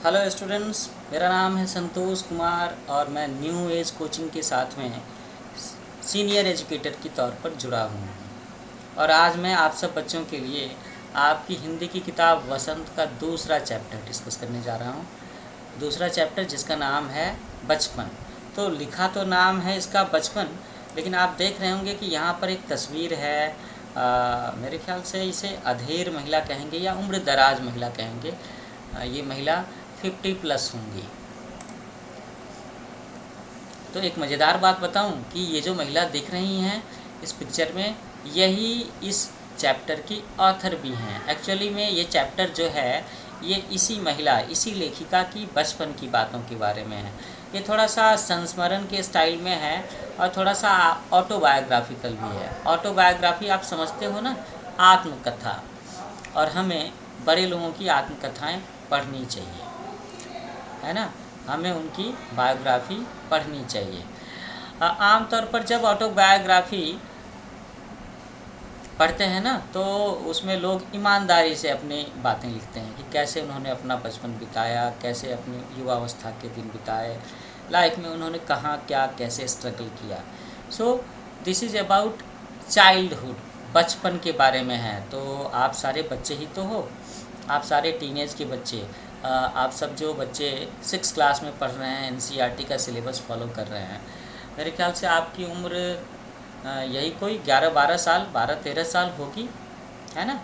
Hello students, मेरा नाम है संतोष कुमार और मैं न्यू एज कोचिंग के साथ में सीनियर एजुकेटर के तौर पर जुड़ा हूँ। और आज मैं आप सब बच्चों के लिए आपकी हिंदी की किताब वसंत का दूसरा चैप्टर डिस्कस करने जा रहा हूँ। दूसरा चैप्टर जिसका नाम है बचपन। तो लिखा तो नाम है इसका बचपन, लेकिन आप देख रहे होंगे कि यहाँ पर एक तस्वीर है। मेरे ख्याल से इसे अधेड़ महिला कहेंगे या उम्र दराज महिला कहेंगे। ये महिला 50+ होंगी। तो एक मज़ेदार बात बताऊं कि ये जो महिला दिख रही हैं इस पिक्चर में, यही इस चैप्टर की ऑथर भी हैं। एक्चुअली में ये चैप्टर जो है ये इसी महिला, इसी लेखिका की बचपन की बातों के बारे में है। ये थोड़ा सा संस्मरण के स्टाइल में है और थोड़ा सा ऑटोबायोग्राफिकल भी है। ऑटोबायोग्राफी आप समझते हो ना, आत्मकथा। और हमें बड़े लोगों की आत्मकथाएं पढ़नी चाहिए, है ना। हमें उनकी बायोग्राफी पढ़नी चाहिए। आमतौर पर जब ऑटोबायोग्राफी पढ़ते हैं ना तो उसमें लोग ईमानदारी से अपनी बातें लिखते हैं कि कैसे उन्होंने अपना बचपन बिताया, कैसे अपनी युवावस्था के दिन बिताए, लाइफ में उन्होंने कहाँ क्या कैसे स्ट्रगल किया। So this is about childhood, बचपन के बारे में है। तो आप सारे बच्चे ही तो हो, आप सारे टीनेज के बच्चे, आप सब जो बच्चे 6 क्लास में पढ़ रहे हैं, एनसीईआरटी का सिलेबस फॉलो कर रहे हैं, मेरे ख्याल से आपकी उम्र यही कोई 11-12 साल, 12-13 साल होगी, है ना।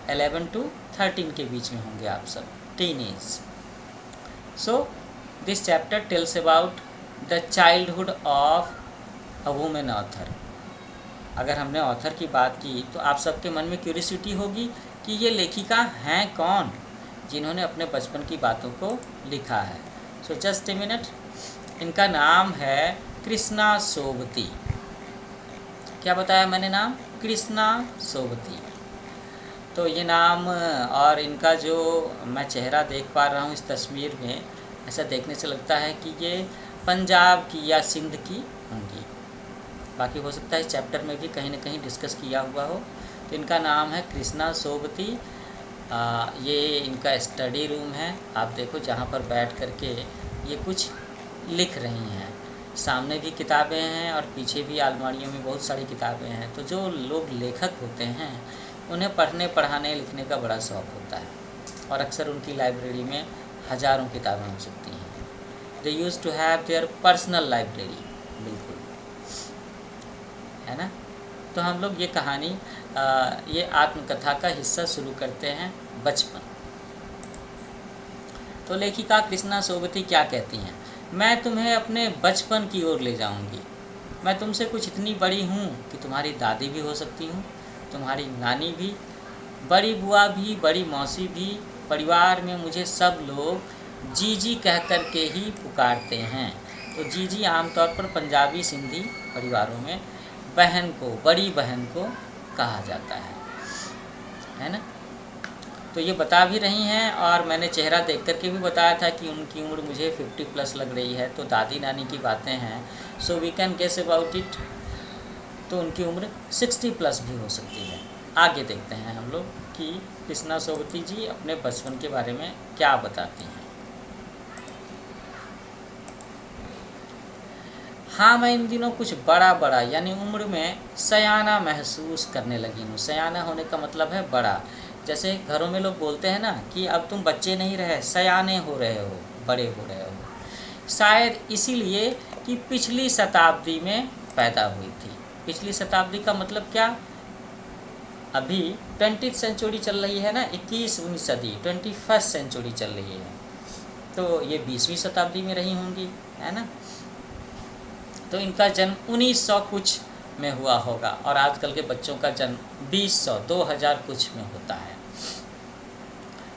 11 to 13 के बीच में होंगे आप सब, teenage. So this chapter tells about the childhood of a women author. अगर हमने ऑथर की बात की तो आप सबके मन में क्यूरियोसिटी होगी कि ये लेखिका हैं कौन जिन्होंने अपने बचपन की बातों को लिखा है। सो जस्ट ए मिनट, इनका नाम है कृष्णा सोबती। क्या बताया मैंने नाम? कृष्णा सोबती। तो ये नाम और इनका जो मैं चेहरा देख पा रहा हूँ इस तस्वीर में, ऐसा देखने से लगता है कि ये पंजाब की या सिंध की होंगी। बाकी हो सकता है इस चैप्टर में भी कहीं ना कहीं डिस्कस किया हुआ हो। तो इनका नाम है कृष्णा सोबती। ये इनका स्टडी रूम है, आप देखो, जहाँ पर बैठ करके ये कुछ लिख रही हैं। सामने भी किताबें हैं और पीछे भी अलमारियों में बहुत सारी किताबें हैं। तो जो लोग लेखक होते हैं उन्हें पढ़ने, पढ़ाने, लिखने का बड़ा शौक़ होता है और अक्सर उनकी लाइब्रेरी में हज़ारों किताबें हो सकती हैं। They use to have their personal library, बिल्कुल, है ना। तो हम लोग ये कहानी, ये आत्मकथा का हिस्सा शुरू करते हैं, बचपन। तो लेखिका कृष्णा सोबती क्या कहती हैं? मैं तुम्हें अपने बचपन की ओर ले जाऊंगी। मैं तुमसे कुछ इतनी बड़ी हूँ कि तुम्हारी दादी भी हो सकती हूँ, तुम्हारी नानी भी, बड़ी बुआ भी, बड़ी मौसी भी। परिवार में मुझे सब लोग जीजी कह कर के ही पुकारते हैं। तो जीजी आमतौर पर पंजाबी सिंधी परिवारों में बहन को, बड़ी बहन को कहा जाता है ना। तो ये बता भी रही हैं और मैंने चेहरा देख कर के भी बताया था कि उनकी उम्र मुझे 50+ लग रही है। तो दादी नानी की बातें हैं, so we can guess about it. तो उनकी उम्र 60+ भी हो सकती है। आगे देखते हैं हम लोग कि कृष्णा सोबती जी अपने बचपन के बारे में क्या बताती हैं। हाँ, मैं इन दिनों कुछ बड़ा यानी उम्र में सयाना महसूस करने लगी हूँ। सयाना होने का मतलब है बड़ा। जैसे घरों में लोग बोलते हैं ना कि अब तुम बच्चे नहीं रहे, सयाने हो रहे हो, बड़े हो रहे हो। शायद इसीलिए कि पिछली शताब्दी में पैदा हुई थी। पिछली शताब्दी का मतलब क्या? अभी 20th सेंचुरी चल रही है ना, 21वीं सदी, 21st सेंचुरी चल रही है। तो ये 20वीं शताब्दी में रही होंगी, है ना। तो इनका जन्म 1900 कुछ में हुआ होगा और आजकल के बच्चों का जन्म 2000, 2000 कुछ में होता है।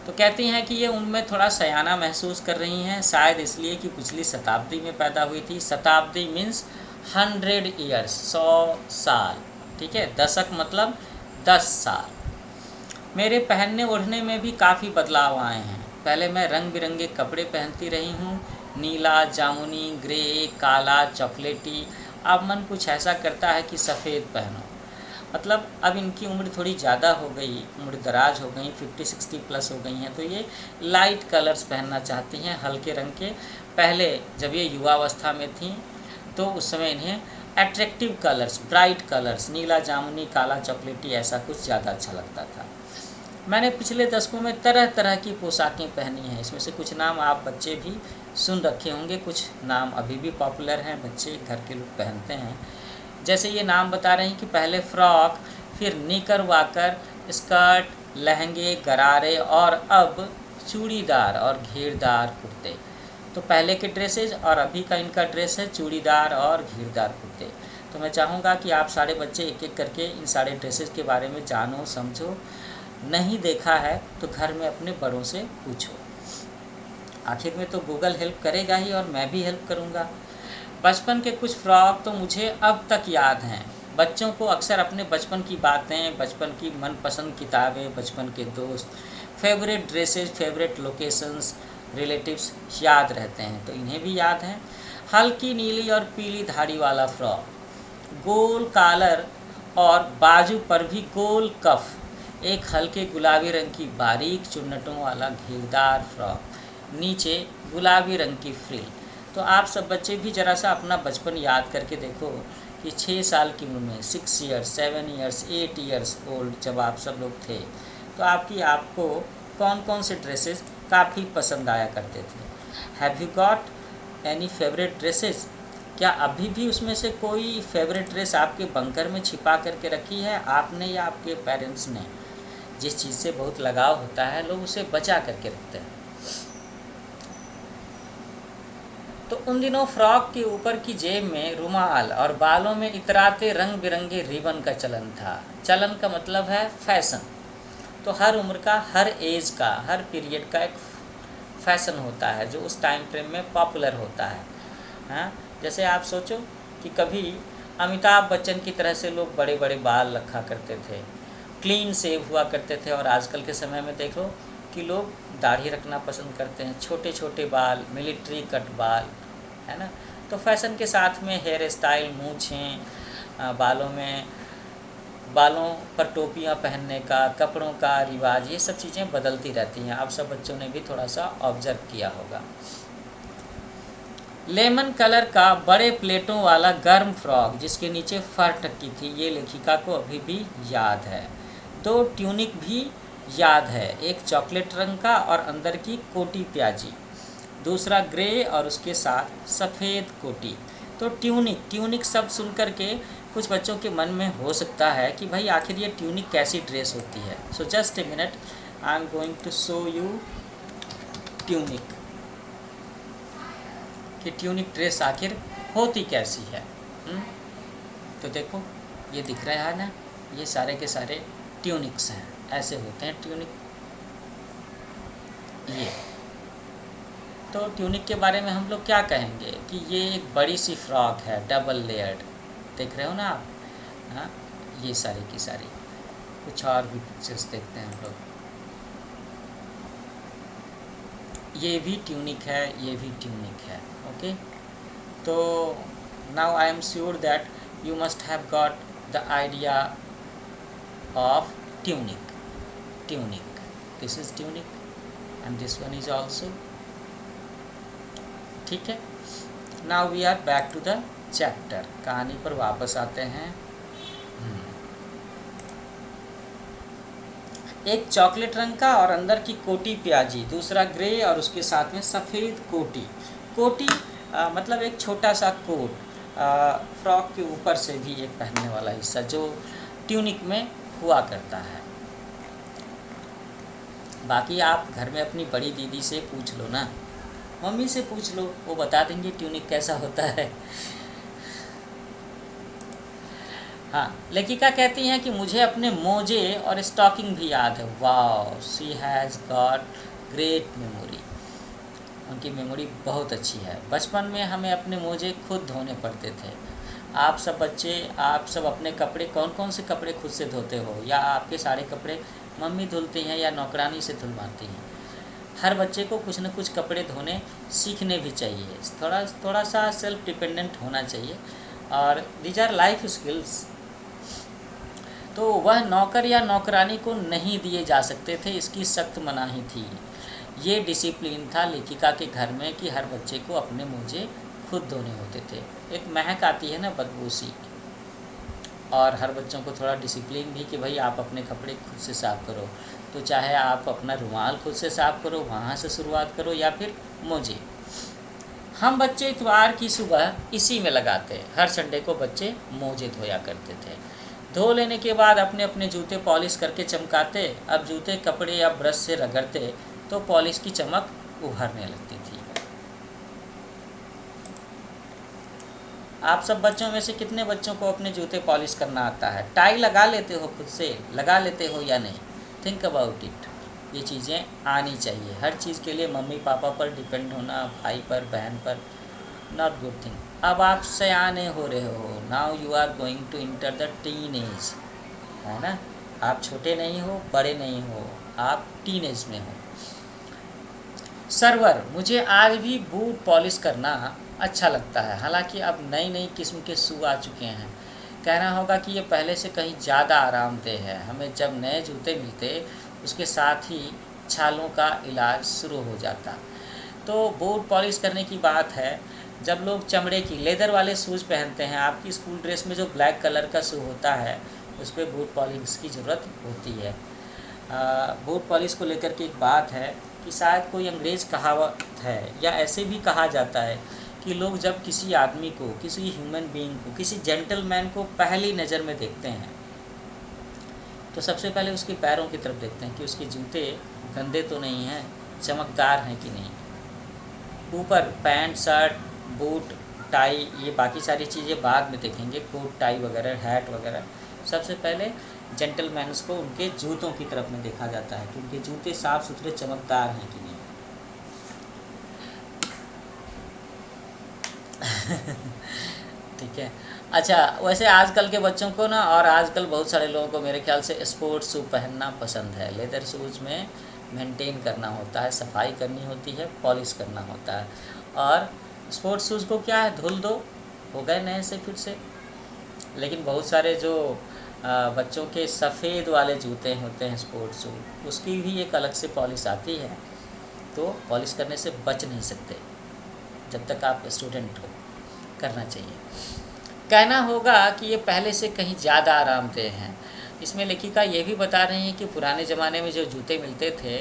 तो कहती हैं कि ये उनमें थोड़ा सयाना महसूस कर रही हैं, शायद इसलिए कि पिछली शताब्दी में पैदा हुई थी। शताब्दी मीन्स 100 ईयर्स, 100 साल, ठीक है। दशक मतलब 10 साल। मेरे पहनने ओढ़ने में भी काफ़ी बदलाव आए हैं। पहले मैं रंग बिरंगे कपड़े पहनती रही हूँ, नीला, जामुनी, ग्रे, काला, चॉकलेटी। अब मन कुछ ऐसा करता है कि सफ़ेद पहनो। मतलब अब इनकी उम्र थोड़ी ज़्यादा हो गई, उम्र दराज हो गई, 50-60 प्लस हो गई हैं, तो ये लाइट कलर्स पहनना चाहती हैं, हल्के रंग के। पहले जब ये युवावस्था में थीं तो उस समय इन्हें अट्रैक्टिव कलर्स, ब्राइट कलर्स, नीला जामुनी, काला चॉकलेटी, ऐसा कुछ ज़्यादा अच्छा लगता था। मैंने पिछले दशकों में तरह तरह की पोशाकें पहनी हैं। इसमें से कुछ नाम आप बच्चे भी सुन रखे होंगे, कुछ नाम अभी भी पॉपुलर हैं, बच्चे घर के लोग पहनते हैं। जैसे ये नाम बता रहे हैं कि पहले फ्रॉक, फिर निकर वाकर, स्कर्ट, लहंगे, गरारे और अब चूड़ीदार और घेरदार कुर्ते। तो पहले के ड्रेसेज और अभी का इनका ड्रेस है चूड़ीदार और घेरदार कुर्ते। तो मैं चाहूँगा कि आप सारे बच्चे एक एक करके इन सारे ड्रेसेस के बारे में जानो, समझो। नहीं देखा है तो घर में अपने बड़ों से पूछो। आखिर में तो गूगल हेल्प करेगा ही और मैं भी हेल्प करूँगा। बचपन के कुछ फ्रॉक तो मुझे अब तक याद हैं। बच्चों को अक्सर अपने बचपन की बातें, बचपन की मनपसंद किताबें, बचपन के दोस्त, favourite dresses, favourite locations, relatives याद रहते हैं, तो इन्हें भी याद हैं। हल्की नीली और पीली धारी वाला फ्रॉक, गोल कॉलर और बाजू पर भी गोल कफ, एक हल्के गुलाबी रंग की बारीक चुन्नटों वाला घेरदार फ्रॉक, नीचे गुलाबी रंग की फ्रिल। तो आप सब बच्चे भी ज़रा सा अपना बचपन याद करके देखो कि 6 साल की उम्र में, 6 ईयर्स, 7 ईयर्स, 8 ईयर्स ओल्ड जब आप सब लोग थे, तो आपको कौन कौन से ड्रेसेस काफ़ी पसंद आया करते थे। Have you got any favourite dresses? क्या अभी भी उसमें से कोई फेवरेट ड्रेस आपके बंकर में छिपा करके रखी है आपने या आपके पेरेंट्स ने? जिस चीज़ से बहुत लगाव होता है लोग उसे बचा करके रखते हैं। तो उन दिनों फ्रॉक के ऊपर की जेब में रुमाल और बालों में इतराते रंग बिरंगे रिबन का चलन था। चलन का मतलब है फैशन। तो हर उम्र का, हर एज का, हर पीरियड का एक फैशन होता है जो उस टाइम फ्रेम में पॉपुलर होता है। हाँ, जैसे आप सोचो कि कभी अमिताभ बच्चन की तरह से लोग बड़े बड़े बाल रखा करते थे, क्लीन शेव हुआ करते थे, और आजकल के समय में देख लो कि लोग दाढ़ी रखना पसंद करते हैं, छोटे छोटे बाल, मिलिट्री कट बाल, है ना। तो फैशन के साथ में हेयर स्टाइल, मूँछें, बालों पर टोपियाँ पहनने का, कपड़ों का रिवाज, ये सब चीज़ें बदलती रहती हैं। आप सब बच्चों ने भी थोड़ा सा ऑब्जर्व किया होगा। लेमन कलर का बड़े प्लेटों वाला गर्म फ्रॉक जिसके नीचे फर टकी थी, ये लेखिका को अभी भी याद है। 2 ट्यूनिक भी याद है, एक चॉकलेट रंग का और अंदर की कोटी प्याजी, दूसरा ग्रे और उसके साथ सफ़ेद कोटी। तो ट्यूनिक शब्द सुन करके कुछ बच्चों के मन में हो सकता है कि भाई आखिर ये ट्यूनिक कैसी ड्रेस होती है। So just a minute, I am going to show you tunic, कि ट्यूनिक ड्रेस आखिर होती कैसी है। तो देखो ये दिख रहा है ना, ये सारे के सारे ट्यूनिक्स हैं, ऐसे होते हैं ट्यूनिक। ये तो ट्यूनिक के बारे में हम लोग क्या कहेंगे कि ये एक बड़ी सी फ्रॉक है, डबल लेयर्ड, देख रहे हो ना आप। हाँ, ये सारी की सारी। कुछ और भी पिक्चर्स देखते हैं हम लोग। ये भी ट्यूनिक है, ये भी ट्यूनिक है। ओके, तो now I am sure that you must have got the idea of tunic. This is tunic and this one is also. ठीक है, now we are back to the chapter. कहानी पर वापस आते हैं। एक चॉकलेट रंग का और अंदर की कोटी प्याजी, दूसरा ग्रे और उसके साथ में सफ़ेद कोटी मतलब एक छोटा सा कोट, फ्रॉक के ऊपर से भी एक पहनने वाला हिस्सा जो ट्यूनिक में हुआ करता है। बाकी आप घर में अपनी बड़ी दीदी से पूछ लो ना, मम्मी से पूछ लो, वो बता देंगे ट्यूनिक कैसा होता है। हाँ, लेखिका कहती हैं कि मुझे अपने मोजे और स्टॉकिंग भी याद है। Wow, she has got great memory. उनकी मेमोरी बहुत अच्छी है। बचपन में हमें अपने मोजे खुद धोने पड़ते थे। आप सब बच्चे, आप सब अपने कपड़े, कौन कौन से कपड़े खुद से धोते हो, या आपके सारे कपड़े मम्मी धुलती हैं या नौकरानी से धुलवाती हैं? हर बच्चे को कुछ न कुछ कपड़े धोने सीखने भी चाहिए, थोड़ा सा सेल्फ डिपेंडेंट होना चाहिए, और दीज आर लाइफ स्किल्स। तो वह नौकर या नौकरानी को नहीं दिए जा सकते थे, इसकी सख्त मनाही थी। ये डिसिप्लिन था लेखिका के घर में कि हर बच्चे को अपने मोजे खुद धोने होते थे। एक महक आती है ना, बदबू सी, और हर बच्चों को थोड़ा डिसिप्लिन भी कि भाई आप अपने कपड़े खुद से साफ़ करो। तो चाहे आप अपना रुमाल खुद से साफ़ करो, वहाँ से शुरुआत करो, या फिर मोजे। हम बच्चे इतवार की सुबह इसी में लगाते। हर संडे को बच्चे मोजे धोया करते थे। धो लेने के बाद अपने अपने जूते पॉलिश करके चमकाते। अब जूते कपड़े या ब्रश से रगड़ते तो पॉलिश की चमक उभरने लगती थी। आप सब बच्चों में से कितने बच्चों को अपने जूते पॉलिश करना आता है? टाई लगा लेते हो, खुद से लगा लेते हो या नहीं? Think about it. ये चीज़ें आनी चाहिए। हर चीज़ के लिए मम्मी पापा पर डिपेंड होना, भाई पर, बहन पर, नॉट गुड थिंग। अब आप सयाने हो रहे हो, now you are going to enter the teen age, है ना। आप छोटे नहीं हो, बड़े नहीं हो, आप टीन एज में हो। सर्वर, मुझे आज भी बूट पॉलिश करना अच्छा लगता है। हालांकि अब नई नई किस्म के शू आ चुके हैं। कहना होगा कि ये पहले से कहीं ज़्यादा आरामदेह है। हमें जब नए जूते मिलते उसके साथ ही छालों का इलाज शुरू हो जाता। तो बूट पॉलिश करने की बात है, जब लोग चमड़े की लेदर वाले शूज़ पहनते हैं, आपकी स्कूल ड्रेस में जो ब्लैक कलर का शू होता है उस पर बूट पॉलिश की ज़रूरत होती है। बूट पॉलिश को लेकर के एक बात है कि शायद कोई अंग्रेज़ कहावत है, या ऐसे भी कहा जाता है कि लोग जब किसी आदमी को, किसी ह्यूमन बीइंग को, किसी जेंटलमैन को पहली नज़र में देखते हैं तो सबसे पहले उसके पैरों की तरफ देखते हैं कि उसके जूते गंदे तो नहीं हैं, चमकदार हैं कि नहीं। ऊपर पैंट, शर्ट, बूट, टाई, ये बाकी सारी चीज़ें बाद में देखेंगे, कोट टाई वगैरह, हैट वगैरह। सबसे पहले जेंटलमैन्स को उनके जूतों की तरफ में देखा जाता है कि उनके जूते साफ़ सुथरे चमकदार हैं कि नहीं। ठीक है। अच्छा, वैसे आजकल के बच्चों को ना, और आजकल बहुत सारे लोगों को मेरे ख्याल से स्पोर्ट्स शू पहनना पसंद है। लेदर शूज़ में मेंटेन करना होता है, सफाई करनी होती है, पॉलिश करना होता है। और स्पोर्ट्स शूज़ को क्या है, धुल दो, हो गए नए से फिर से। लेकिन बहुत सारे जो बच्चों के सफ़ेद वाले जूते होते हैं स्पोर्ट्स शू, उसकी भी एक अलग से पॉलिश आती है। तो पॉलिश करने से बच नहीं सकते जब तक आप स्टूडेंट हो, करना चाहिए। कहना होगा कि ये पहले से कहीं ज़्यादा आरामदेह हैं। इसमें लेखिका ये भी बता रही हैं कि पुराने ज़माने में जो जूते मिलते थे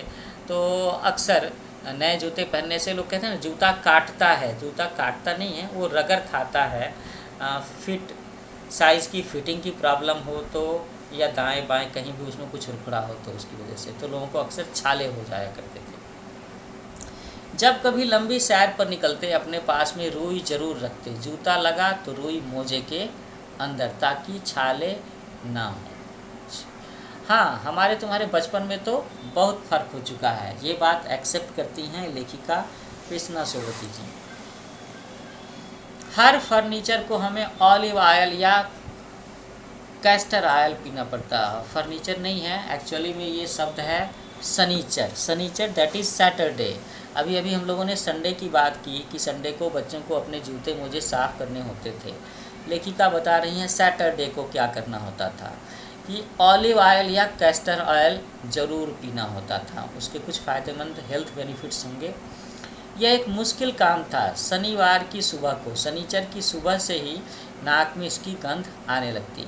तो अक्सर नए जूते पहनने से लोग कहते हैं ना, जूता काटता है। जूता काटता नहीं है, वो रगड़ खाता है। फिट साइज़ की फिटिंग की प्रॉब्लम हो तो, या दाएं बाएं कहीं भी उसमें कुछ उखड़ा हो तो उसकी वजह से तो लोगों को अक्सर छाले हो जाया करते थे। जब कभी लंबी सैर पर निकलते अपने पास में रुई जरूर रखते। जूता लगा तो रुई मोजे के अंदर, ताकि छाले ना हो। हाँ, हमारे तुम्हारे बचपन में तो बहुत फ़र्क हो चुका है, ये बात एक्सेप्ट करती हैं लेखिका कृष्णा सोबती जी। हर फर्नीचर को हमें ऑलिव ऑयल या कैस्टर ऑयल पीना पड़ता है। फर्नीचर नहीं है, एक्चुअली में ये शब्द है सनीचर। सनीचर दैट इज़ सैटरडे। अभी अभी हम लोगों ने संडे की बात की कि संडे को बच्चों को अपने जूते मोजे साफ़ करने होते थे। लेखिका बता रही हैं सैटरडे को क्या करना होता था, कि ऑलिव ऑयल या कैस्टर ऑयल ज़रूर पीना होता था। उसके कुछ फ़ायदेमंद हेल्थ बेनिफिट्स होंगे। यह एक मुश्किल काम था। शनिवार की सुबह को, शनिचर की सुबह से ही नाक में इसकी गंध आने लगती।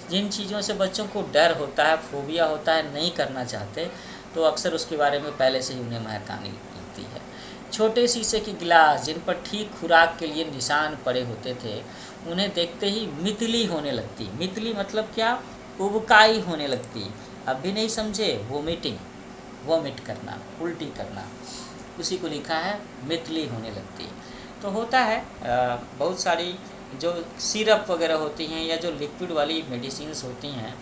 जिन चीज़ों से बच्चों को डर होता है, फोबिया होता है, नहीं करना चाहते, तो अक्सर उसके बारे में पहले से ही उन्हें महक आने लगती है। छोटे शीशे की गिलास जिन पर ठीक खुराक के लिए निशान पड़े होते थे, उन्हें देखते ही मितली होने लगती। मितली मतलब क्या? उबकाई होने लगती। अब भी नहीं समझे? वोमिट करना, उल्टी करना, उसी को लिखा है मितली होने लगती। तो होता है बहुत सारी जो सिरप वगैरह होती हैं या जो लिक्विड वाली मेडिसिन्स होती हैं,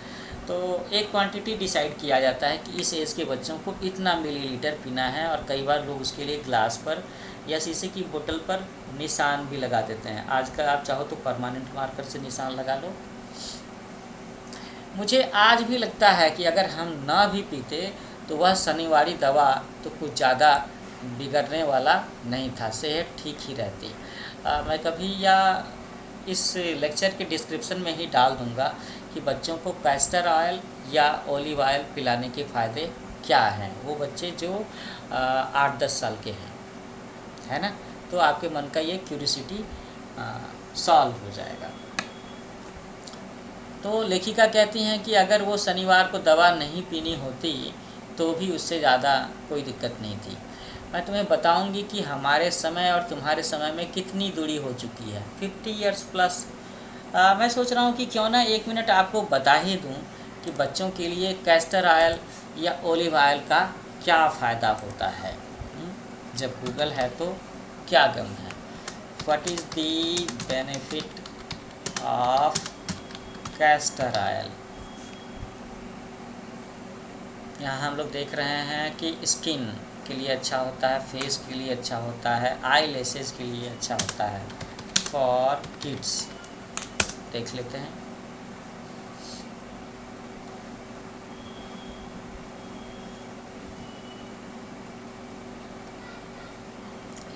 तो एक क्वांटिटी डिसाइड किया जाता है कि इस एज के बच्चों को इतना मिलीलीटर पीना है, और कई बार लोग उसके लिए ग्लास पर या शीशे की बोतल पर निशान भी लगा देते हैं। आजकल आप चाहो तो परमानेंट मार्कर से निशान लगा लो। मुझे आज भी लगता है कि अगर हम ना भी पीते तो वह शनिवारी दवा तो कुछ ज़्यादा बिगड़ने वाला नहीं था, सेहत ठीक ही रहती। मैं कभी या इस लेक्चर के डिस्क्रिप्शन में ही डाल दूंगा कि बच्चों को कैस्टर ऑयल या ओलिव ऑयल पिलाने के फ़ायदे क्या हैं, वो बच्चे जो 8-10 साल के हैं, है ना। तो आपके मन का ये क्यूरियोसिटी सॉल्व हो जाएगा। तो लेखिका कहती हैं कि अगर वो शनिवार को दवा नहीं पीनी होती तो भी उससे ज़्यादा कोई दिक्कत नहीं थी। मैं तुम्हें बताऊंगी कि हमारे समय और तुम्हारे समय में कितनी दूरी हो चुकी है, 50 इयर्स प्लस। मैं सोच रहा हूँ कि क्यों ना 1 मिनट आपको बता ही दूँ कि बच्चों के लिए कैस्टर ऑयल या ओलिव ऑयल का क्या फ़ायदा होता है। जब गूगल है तो क्या गम है। What is the benefit of castor oil. यहाँ हम लोग देख रहे हैं कि स्किन के लिए अच्छा होता है, फेस के लिए अच्छा होता है, आई लैशेज़ के लिए अच्छा होता है, फॉर किड्स। देख लेते हैं।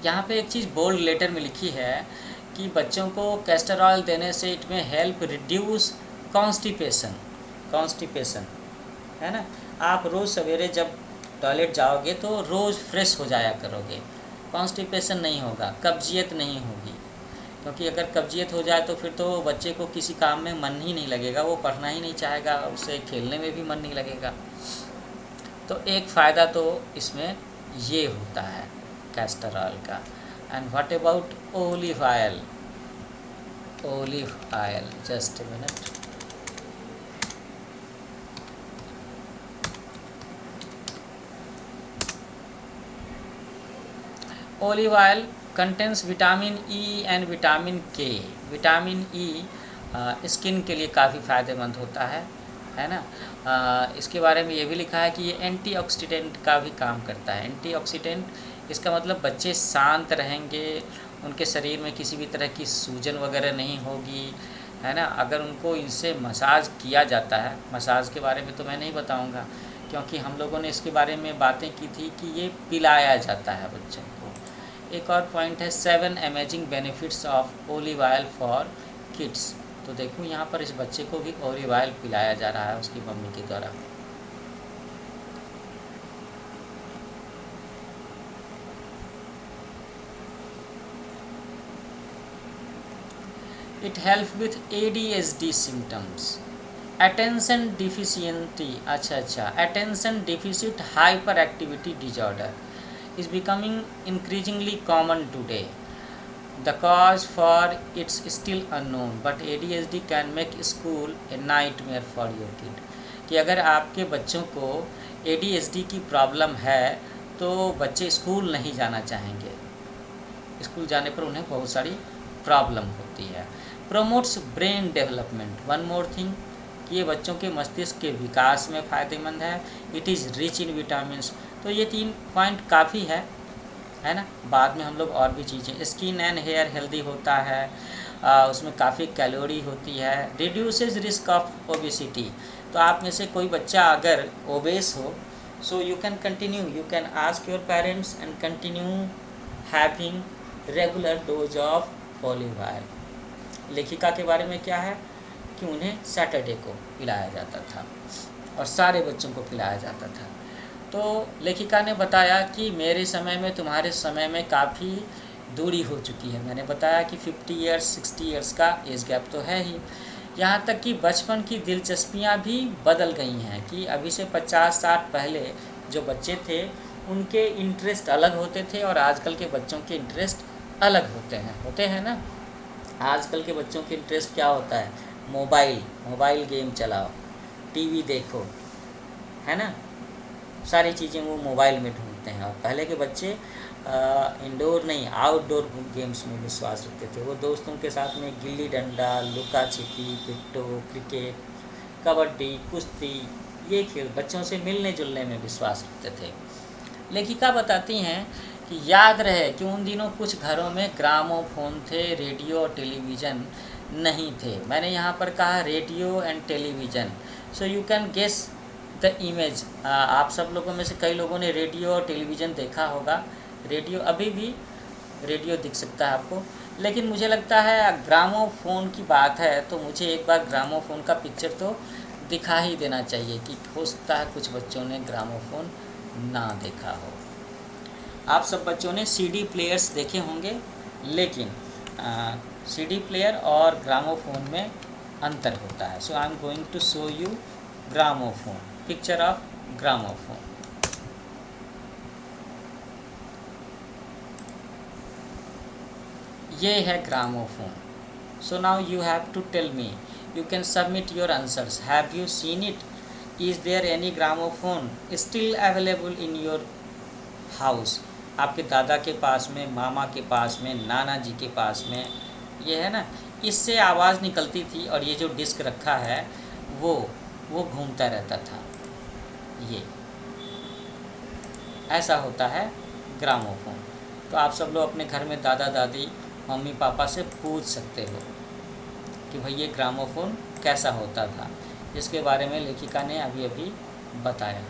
यहाँ पे एक चीज़ बोल्ड लेटर में लिखी है कि बच्चों को कैस्टर ऑयल देने से इट में हेल्प रिड्यूस कॉन्स्टिपेशन, है ना। आप रोज़ सवेरे जब टॉयलेट जाओगे तो रोज़ फ्रेश हो जाया करोगे, कॉन्स्टिपेशन नहीं होगा, कब्जियत नहीं होगी। क्योंकि अगर कब्जियत हो जाए तो फिर तो बच्चे को किसी काम में मन ही नहीं लगेगा, वो पढ़ना ही नहीं चाहेगा, उसे खेलने में भी मन नहीं लगेगा। तो एक फ़ायदा तो इसमें ये होता है कैस्टर ऑयल का। And what about olive oil. Olive oil, just a minute. Olive oil contains vitamin E and vitamin के। विटामिन ई स्किन के लिए काफ़ी फ़ायदेमंद होता है ना। इसके बारे में ये भी लिखा है कि ये एंटीऑक्सीडेंट का भी काम करता है। एंटीऑक्सीडेंट, इसका मतलब बच्चे शांत रहेंगे, उनके शरीर में किसी भी तरह की सूजन वगैरह नहीं होगी, है ना। अगर उनको इनसे मसाज किया जाता है, मसाज के बारे में तो मैं नहीं बताऊंगा क्योंकि हम लोगों ने इसके बारे में बातें की थी कि ये पिलाया जाता है बच्चों को। एक और पॉइंट है 7 amazing benefits of olive oil for kids. तो देखो यहाँ पर इस बच्चे को भी ओलिव ऑयल पिलाया जा रहा है उसकी मम्मी के द्वारा। It help with ADHD symptoms, attention deficiency. अच्छा, attention deficit hyperactivity disorder is becoming increasingly common today. The cause for it's still unknown, but ADHD can make school a nightmare for your kid. कि अगर आपके बच्चों को ADHD की problem है तो बच्चे स्कूल नहीं जाना चाहेंगे, स्कूल जाने पर उन्हें बहुत सारी प्रॉब्लम होती है। Promotes brain development, one more thing, कि ये बच्चों के मस्तिष्क के विकास में फ़ायदेमंद है। It is rich in vitamins. तो ये 3 पॉइंट काफ़ी है ना। बाद में हम लोग और भी चीज़ें, स्किन एंड हेयर हेल्दी होता है, उसमें काफ़ी कैलोरी होती है, रिड्यूसेस रिस्क ऑफ ओबेसिटी। तो आप में से कोई बच्चा अगर ओबेस हो, सो you can continue, you can ask your parents and continue having regular dose of olive oil. लेखिका के बारे में क्या है कि उन्हें सैटरडे को पिलाया जाता था और सारे बच्चों को पिलाया जाता था। तो लेखिका ने बताया कि मेरे समय में तुम्हारे समय में काफ़ी दूरी हो चुकी है। मैंने बताया कि 50 इयर्स 60 इयर्स का एज गैप तो है ही, यहाँ तक कि बचपन की दिलचस्पियाँ भी बदल गई हैं कि अभी से 50-60 पहले जो बच्चे थे उनके इंटरेस्ट अलग होते थे और आजकल के बच्चों के इंटरेस्ट अलग होते हैं ना। आजकल के बच्चों के इंटरेस्ट क्या होता है, मोबाइल गेम चलाओ, टीवी देखो, है ना। सारी चीज़ें वो मोबाइल में ढूंढते हैं। और पहले के बच्चे इंडोर नहीं आउटडोर गेम्स में विश्वास रखते थे। वो दोस्तों के साथ में गिल्ली डंडा, लुका छिपी, पिट्टो, क्रिकेट, कबड्डी, कुश्ती, ये खेल बच्चों से मिलने जुलने में विश्वास रखते थे। लेखिका बताती हैं कि याद रहे कि उन दिनों कुछ घरों में ग्रामोफोन थे, रेडियो और टेलीविज़न नहीं थे। मैंने यहाँ पर कहा radio and television, so you can guess the image. आप सब लोगों में से कई लोगों ने रेडियो और टेलीविज़न देखा होगा। रेडियो, अभी भी रेडियो दिख सकता है आपको, लेकिन मुझे लगता है ग्रामोफोन की बात है तो मुझे एक बार ग्रामोफोन का पिक्चर तो दिखा ही देना चाहिए कि हो सकता है कुछ बच्चों ने ग्रामोफोन ना देखा हो। आप सब बच्चों ने सीडी प्लेयर्स देखे होंगे, लेकिन सीडी प्लेयर और ग्रामोफोन में अंतर होता है। So I am going to show you gramophone, picture of gramophone. ये है gramophone. So now you have to tell me, you can submit your answers. Have you seen it? Is there any gramophone still available in your house? आपके दादा के पास में, मामा के पास में, नाना जी के पास में, ये है ना, इससे आवाज़ निकलती थी और ये जो डिस्क रखा है वो घूमता रहता था। ये ऐसा होता है ग्रामोफोन। तो आप सब लोग अपने घर में दादा दादी, मम्मी पापा से पूछ सकते हो कि भाई ये ग्रामोफोन कैसा होता था, जिसके बारे में लेखिका ने अभी अभी बताया।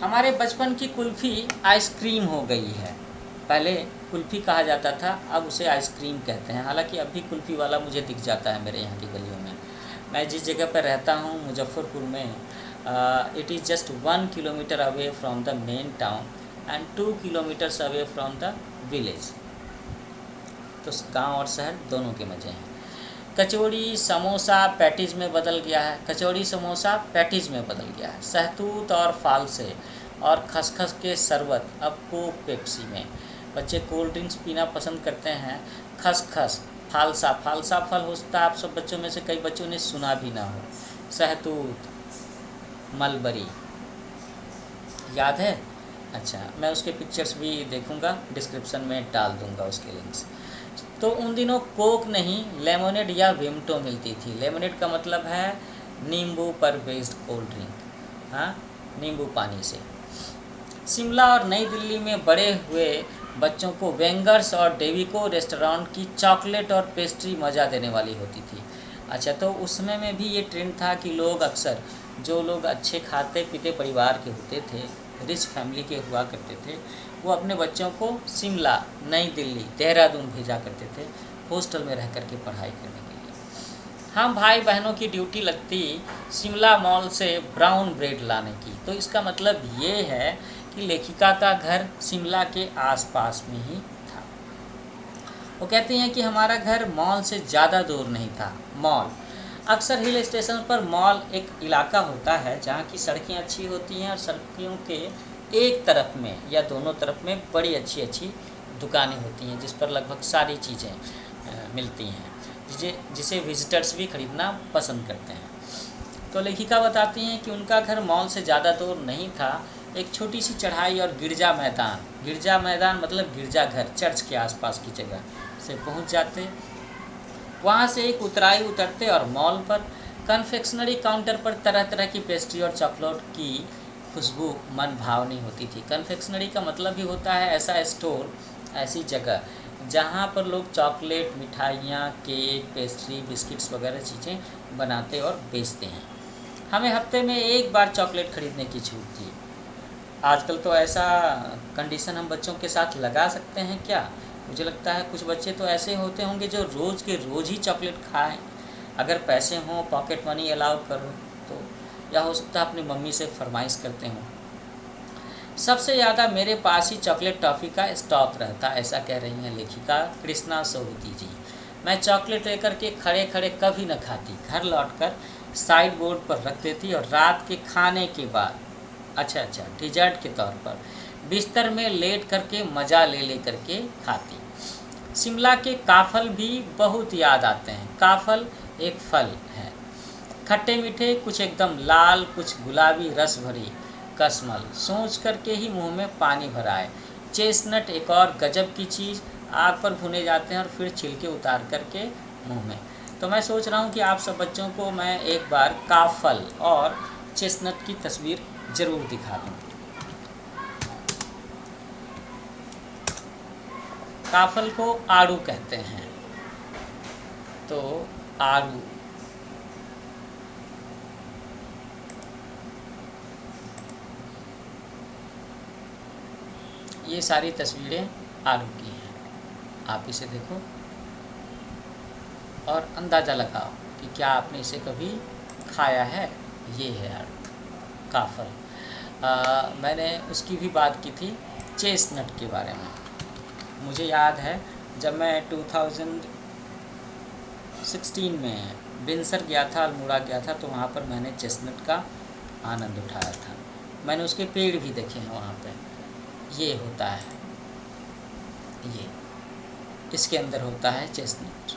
हमारे बचपन की कुल्फ़ी आइसक्रीम हो गई है। पहले कुल्फ़ी कहा जाता था, अब उसे आइसक्रीम कहते हैं। हालांकि अब भी कुल्फ़ी वाला मुझे दिख जाता है मेरे यहाँ की गलियों में। मैं जिस जगह पर रहता हूँ मुजफ्फरपुर में, it is just 1 kilometre away from the main town and 2 kilometres away from the village. तो गांव और शहर दोनों के मज़े हैं। कचौड़ी समोसा पैटीज़ में बदल गया है, कचौड़ी समोसा पैटीज़ में बदल गया है। सहतूत और फालसे और खसखस के शरबत अब कोक पेप्सी में। बच्चे कोल्ड ड्रिंक्स पीना पसंद करते हैं। खसखस, फालसा, फालसा फल हो सकता है आप सब बच्चों में से कई बच्चों ने सुना भी ना हो। सहतूत, मलबरी, याद है? अच्छा, मैं उसके पिक्चर्स भी देखूंगा, डिस्क्रिप्शन में डाल दूंगा उसके लिंक्स। तो उन दिनों कोक नहीं, लेमोनेड या विमटो मिलती थी। लेमोनेड का मतलब है नींबू पर बेस्ड कोल्ड ड्रिंक, हाँ, नींबू पानी से। शिमला और नई दिल्ली में बड़े हुए बच्चों को वेंगर्स और डेविको रेस्टोरेंट की चॉकलेट और पेस्ट्री मज़ा देने वाली होती थी। अच्छा, तो उस समय में भी ये ट्रेंड था कि लोग अक्सर, जो लोग अच्छे खाते पीते परिवार के होते थे, रिच फैमिली के हुआ करते थे, वो अपने बच्चों को शिमला, नई दिल्ली, देहरादून भेजा करते थे हॉस्टल में रह कर के पढ़ाई करने के लिए। हम भाई बहनों की ड्यूटी लगती शिमला मॉल से ब्राउन ब्रेड लाने की। तो इसका मतलब ये है कि लेखिका का घर शिमला के आसपास में ही था। वो कहती हैं कि हमारा घर मॉल से ज़्यादा दूर नहीं था। मॉल, अक्सर हिल स्टेशन पर मॉल एक इलाका होता है जहाँ की सड़कें अच्छी होती हैं और सड़कों के एक तरफ में या दोनों तरफ में बड़ी अच्छी अच्छी दुकानें होती हैं जिस पर लगभग सारी चीज़ें मिलती हैं, जिसे विजिटर्स भी खरीदना पसंद करते हैं। तो लेखिका बताती हैं कि उनका घर मॉल से ज़्यादा दूर नहीं था। एक छोटी सी चढ़ाई और गिरजा मैदान मतलब गिरजाघर, चर्च के आसपास की जगह से पहुंच जाते। वहां से एक उतराई उतरते और मॉल पर कन्फेक्शनरी काउंटर पर तरह तरह की पेस्ट्री और चॉकलेट की खुशबू मन भावनी होती थी। कन्फेक्शनरी का मतलब ही होता है ऐसा स्टोर, ऐसी जगह जहाँ पर लोग चॉकलेट, मिठाइयाँ, केक, पेस्ट्री, बिस्किट्स वगैरह चीज़ें बनाते और बेचते हैं। हमें हफ्ते में एक बार चॉकलेट खरीदने की छूट थी। आजकल तो ऐसा कंडीशन हम बच्चों के साथ लगा सकते हैं क्या? मुझे लगता है कुछ बच्चे तो ऐसे होते होंगे जो रोज़ के रोज़ ही चॉकलेट खाएं। अगर पैसे हों, पॉकेट मनी अलाउ करो तो, या हो सकता है अपनी मम्मी से फरमाइश करते हों। सबसे ज़्यादा मेरे पास ही चॉकलेट टॉफ़ी का स्टॉक रहता, ऐसा कह रही हैं लेखिका कृष्णा सोहती जी। मैं चॉकलेट लेकर के खड़े खड़े कभी न खाती, घर लौटकर साइड बोर्ड पर रख देती और रात के खाने के बाद डिजर्ट के तौर पर बिस्तर में लेट करके मज़ा ले करके खाती। शिमला के काफल भी बहुत याद आते हैं। काफल एक फल है, खट्टे मीठे, कुछ एकदम लाल, कुछ गुलाबी रस भरी कस्मल, सोच करके ही मुंह में पानी भराए। चेस्टनट एक और गजब की चीज़, आग पर भुने जाते हैं और फिर छिलके उतार करके मुंह में। तो मैं सोच रहा हूँ कि आप सब बच्चों को मैं एक बार काफल और चेस्टनट की तस्वीर ज़रूर दिखा दूँ। काफल को आड़ू कहते हैं। तो आड़ू, ये सारी तस्वीरें आलू की हैं। आप इसे देखो और अंदाज़ा लगाओ कि क्या आपने इसे कभी खाया है। ये है आलू का फल। मैंने उसकी भी बात की थी, चेस्टनट के बारे में। मुझे याद है जब मैं 2016 में बिनसर गया था, अल्मोड़ा गया था, तो वहाँ पर मैंने चेस्टनट का आनंद उठाया था। मैंने उसके पेड़ भी देखे हैं वहाँ पे। ये होता है, ये इसके अंदर होता है चेस्टनट।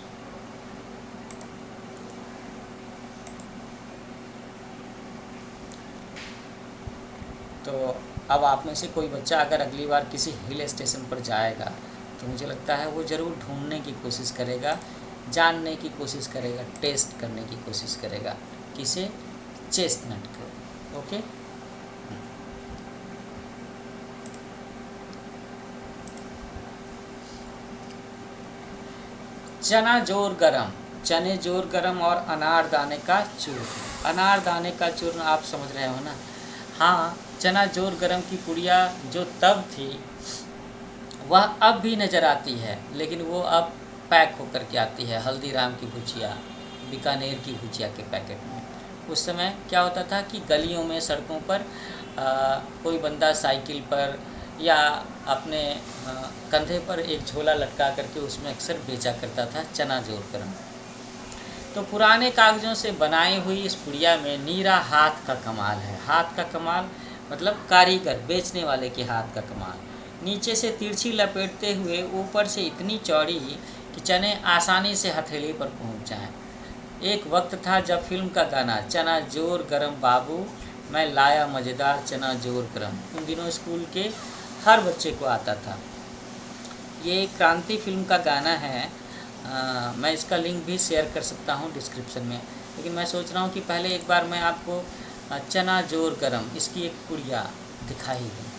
तो अब आप में से कोई बच्चा अगर अगली बार किसी हिल स्टेशन पर जाएगा तो मुझे लगता है वो ज़रूर ढूंढने की कोशिश करेगा, जानने की कोशिश करेगा, टेस्ट करने की कोशिश करेगा किसे, चेस्टनट को। ओके। चना जोर गरम, चने जोर गरम और अनारदाने का चूर्ण। अनारदाने का चूर्ण आप समझ रहे हो ना। हाँ, चना जोर गरम की पुड़िया जो तब थी वह अब भी नज़र आती है, लेकिन वो अब पैक होकर के आती है हल्दीराम की भुजिया, बीकानेर की भुजिया के पैकेट में। उस समय क्या होता था कि गलियों में, सड़कों पर कोई बंदा साइकिल पर या अपने कंधे पर एक झोला लटका करके उसमें अक्सर बेचा करता था चना जोर गरम। तो पुराने कागज़ों से बनाई हुई इस पुड़िया में नीरा हाथ का कमाल है। हाथ का कमाल मतलब कारीगर, बेचने वाले के हाथ का कमाल। नीचे से तिरछी लपेटते हुए ऊपर से इतनी चौड़ी कि चने आसानी से हथेली पर पहुंच जाएं। एक वक्त था जब फिल्म का गाना चना जोर गरम बाबू मैं लाया मज़ेदार चना जोर गरम उन दिनों स्कूल के हर बच्चे को आता था। ये क्रांति फिल्म का गाना है। मैं इसका लिंक भी शेयर कर सकता हूँ डिस्क्रिप्शन में, लेकिन मैं सोच रहा हूँ कि पहले एक बार मैं आपको चना जोर गरम इसकी एक पुड़िया दिखाई दूँ।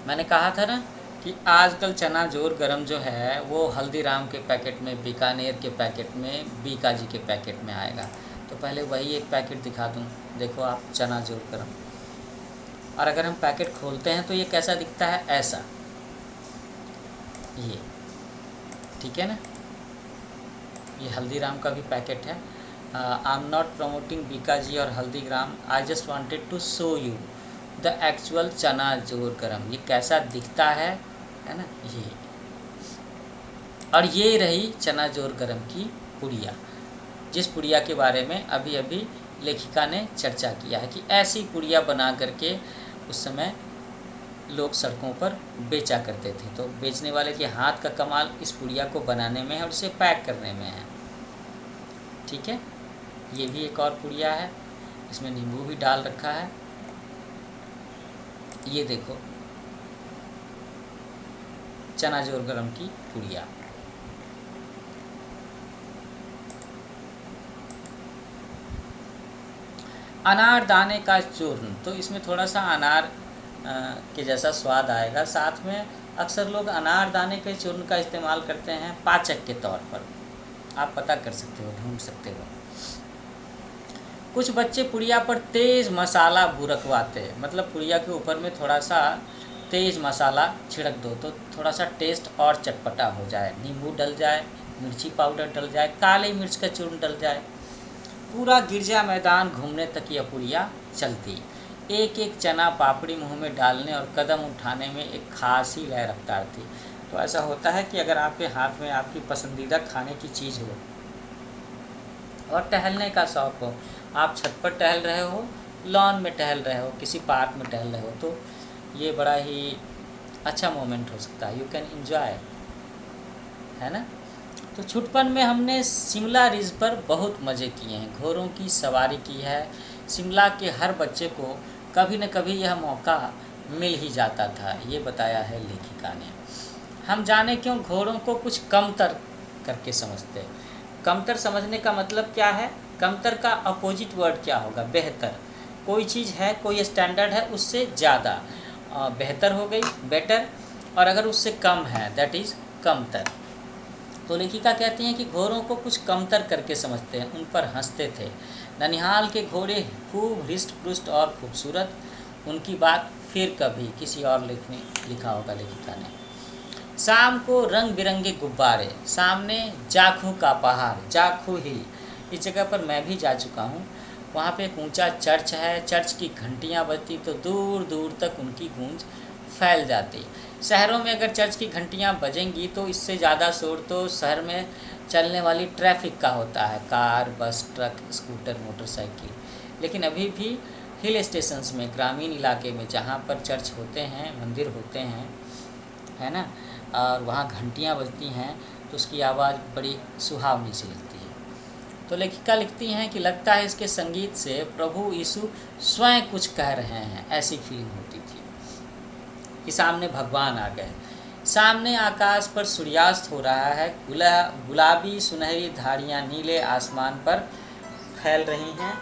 मैंने कहा था ना कि आजकल चना जोर गरम जो है वो हल्दीराम के पैकेट में, बीकानेर के पैकेट में, बीका जी के पैकेट में आएगा। तो पहले वही एक पैकेट दिखा दूँ। देखो आप, चना जोर गरम। और अगर हम पैकेट खोलते हैं तो ये कैसा दिखता है, ऐसा। ये ठीक है ना। ये हल्दीराम का भी पैकेट है। I am not promoting Bikaji और Haldiram, I just wanted to show you the actual chana jor गरम। ये कैसा दिखता है ना ये। और ये रही चना जोर गरम की पुड़िया, जिस पुड़िया के बारे में अभी अभी लेखिका ने चर्चा किया है कि ऐसी पुड़िया बना करके उस समय लोग सड़कों पर बेचा करते थे। तो बेचने वाले के हाथ का कमाल इस पुड़िया को बनाने में है और इसे पैक करने में है। ठीक है। ये भी एक और पुड़िया है, इसमें नींबू भी डाल रखा है। ये देखो, चना जोर गरम की पुड़िया। अनार दाने का चूर्ण, तो इसमें थोड़ा सा अनार के जैसा स्वाद आएगा। साथ में अक्सर लोग अनार दाने के चूर्ण का इस्तेमाल करते हैं पाचक के तौर पर। आप पता कर सकते हो, ढूंढ सकते हो। कुछ बच्चे पुड़िया पर तेज़ मसाला बुरकवाते, मतलब पुड़िया के ऊपर में थोड़ा सा तेज़ मसाला छिड़क दो तो थोड़ा सा टेस्ट और चटपटा हो जाए। नींबू डल जाए, मिर्ची पाउडर डल जाए, काली मिर्च का चूर्ण डल जाए। पूरा गिरजा मैदान घूमने तक यह पुड़िया चलती। एक एक चना पापड़ी मुंह में डालने और कदम उठाने में एक खास ही लय रफ्तार थी। तो ऐसा होता है कि अगर आपके हाथ में आपकी पसंदीदा खाने की चीज़ हो और टहलने का शौक़ हो, आप छत पर टहल रहे हो, लॉन में टहल रहे हो, किसी पार्क में टहल रहे हो, तो ये बड़ा ही अच्छा मोमेंट हो सकता है। यू कैन एंजॉय, है ना। तो छुटपन में हमने शिमला रिज पर बहुत मज़े किए हैं, घोड़ों की सवारी की है। शिमला के हर बच्चे को कभी न कभी यह मौका मिल ही जाता था, ये बताया है लेखिका ने। हम जाने क्यों घोड़ों को कुछ कमतर करके समझते। कमतर समझने का मतलब क्या है, कमतर का अपोजिट वर्ड क्या होगा, बेहतर। कोई चीज़ है, कोई स्टैंडर्ड है, उससे ज़्यादा बेहतर हो गई, बेटर, और अगर उससे कम है दैट इज़ कमतर। तो लेखिका कहती हैं कि घोड़ों को कुछ कमतर करके समझते हैं, उन पर हंसते थे। ननिहाल के घोड़े खूब हृष्ट पुष्ट और खूबसूरत, उनकी बात फिर कभी किसी और लेख में लिखा होगा लेखिका ने। शाम को रंग बिरंगे गुब्बारे, सामने जाखू का पहाड़, जाखू हिल, इस जगह पर मैं भी जा चुका हूँ। वहाँ पे एक ऊंचा चर्च है, चर्च की घंटियाँ बजती तो दूर दूर तक उनकी गूंज फैल जाती। शहरों में अगर चर्च की घंटियाँ बजेंगी तो इससे ज़्यादा शोर तो शहर में चलने वाली ट्रैफिक का होता है, कार, बस, ट्रक, स्कूटर, मोटरसाइकिल। लेकिन अभी भी हिल स्टेशंस में, ग्रामीण इलाके में जहाँ पर चर्च होते हैं, मंदिर होते हैं, है ना, और वहाँ घंटियाँ बजती हैं तो उसकी आवाज़ बड़ी सुहावनी सी लगती है। तो लेखिका लिखती हैं कि लगता है इसके संगीत से प्रभु यीशु स्वयं कुछ कह रहे हैं, ऐसी फीलिंग होती थी कि सामने भगवान आ गए। सामने आकाश पर सूर्यास्त हो रहा है, गुलाबी सुनहरी धारियाँ नीले आसमान पर फैल रही हैं।